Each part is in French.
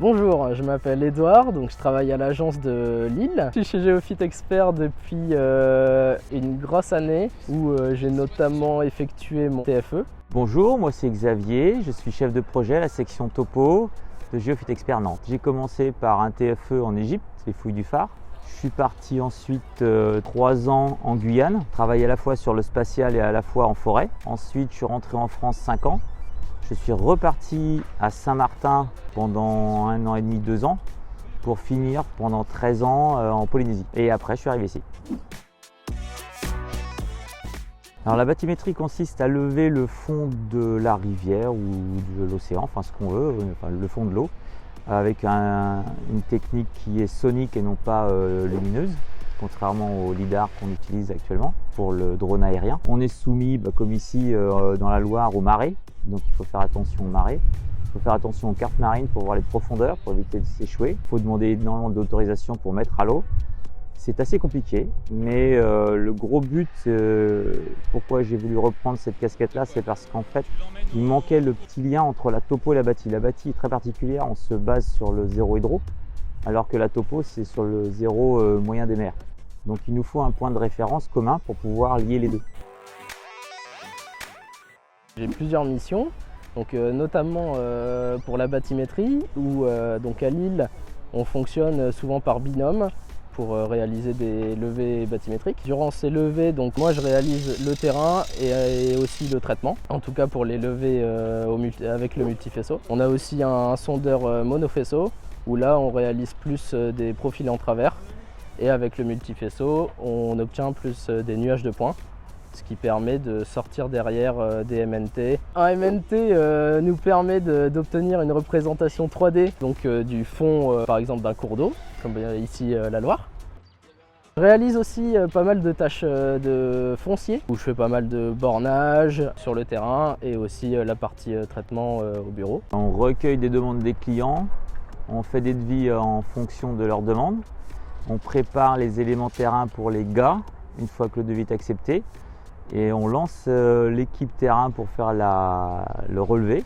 Bonjour, je m'appelle Edouard, donc je travaille à l'agence de Lille. Je suis chez Géophyte Expert depuis une grosse année où j'ai notamment effectué mon TFE. Bonjour, moi c'est Xavier, je suis chef de projet à la section topo de Géophyte Expert Nantes. J'ai commencé par un TFE en Égypte, les fouilles du phare. Je suis parti ensuite 3 ans en Guyane, travailler à la fois sur le spatial et à la fois en forêt. Ensuite je suis rentré en France 5 ans. Je suis reparti à Saint-Martin pendant 1 an et demi, 2 ans, pour finir pendant 13 ans en Polynésie. Et après, je suis arrivé ici. Alors la bathymétrie consiste à lever le fond de la rivière ou de l'océan, enfin ce qu'on veut, enfin, le fond de l'eau, avec une technique qui est sonique et non pas lumineuse, contrairement au lidar qu'on utilise actuellement pour le drone aérien. On est soumis, comme ici dans la Loire, aux marées, donc il faut faire attention aux marées. Il faut faire attention aux cartes marines pour voir les profondeurs, pour éviter de s'échouer. Il faut demander énormément d'autorisation pour mettre à l'eau. C'est assez compliqué, mais le gros but, pourquoi j'ai voulu reprendre cette casquette-là, c'est parce qu'en fait, il manquait le petit lien entre la topo et la bâti. La bâti est très particulière, on se base sur le zéro hydro, alors que la topo, c'est sur le zéro moyen des mers. Donc il nous faut un point de référence commun pour pouvoir lier les deux. J'ai plusieurs missions, donc, notamment pour la bathymétrie, où donc à Lille, on fonctionne souvent par binôme pour réaliser des levées bathymétriques. Durant ces levées, donc, moi je réalise le terrain et aussi le traitement, en tout cas pour les levées avec le multifaisceau. On a aussi un sondeur monofaisceau, où là on réalise plus des profils en travers, et avec le multifaisceau, on obtient plus des nuages de points, ce qui permet de sortir derrière des MNT. Un MNT nous permet d'obtenir une représentation 3D donc, du fond par exemple d'un cours d'eau, comme ici la Loire. Je réalise aussi pas mal de tâches de foncier, où je fais pas mal de bornage sur le terrain et aussi la partie traitement au bureau. On recueille des demandes des clients, on fait des devis en fonction de leurs demandes, on prépare les éléments terrain pour les gars une fois que le devis est accepté. Et on lance l'équipe terrain pour faire le relevé.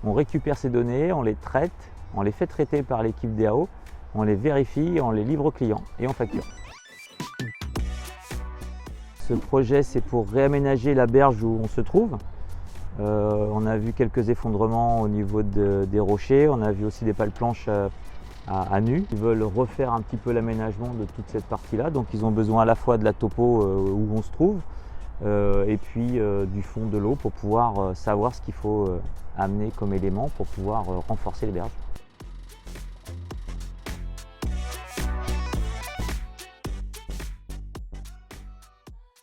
On récupère ces données, on les traite, on les fait traiter par l'équipe DAO, on les vérifie, on les livre au client et on facture. Ce projet, c'est pour réaménager la berge où on se trouve. On a vu quelques effondrements au niveau des rochers, on a vu aussi des pales planches à nu. Ils veulent refaire un petit peu l'aménagement de toute cette partie-là, donc ils ont besoin à la fois de la topo où on se trouve, et puis du fond de l'eau pour pouvoir savoir ce qu'il faut amener comme élément pour pouvoir renforcer les berges.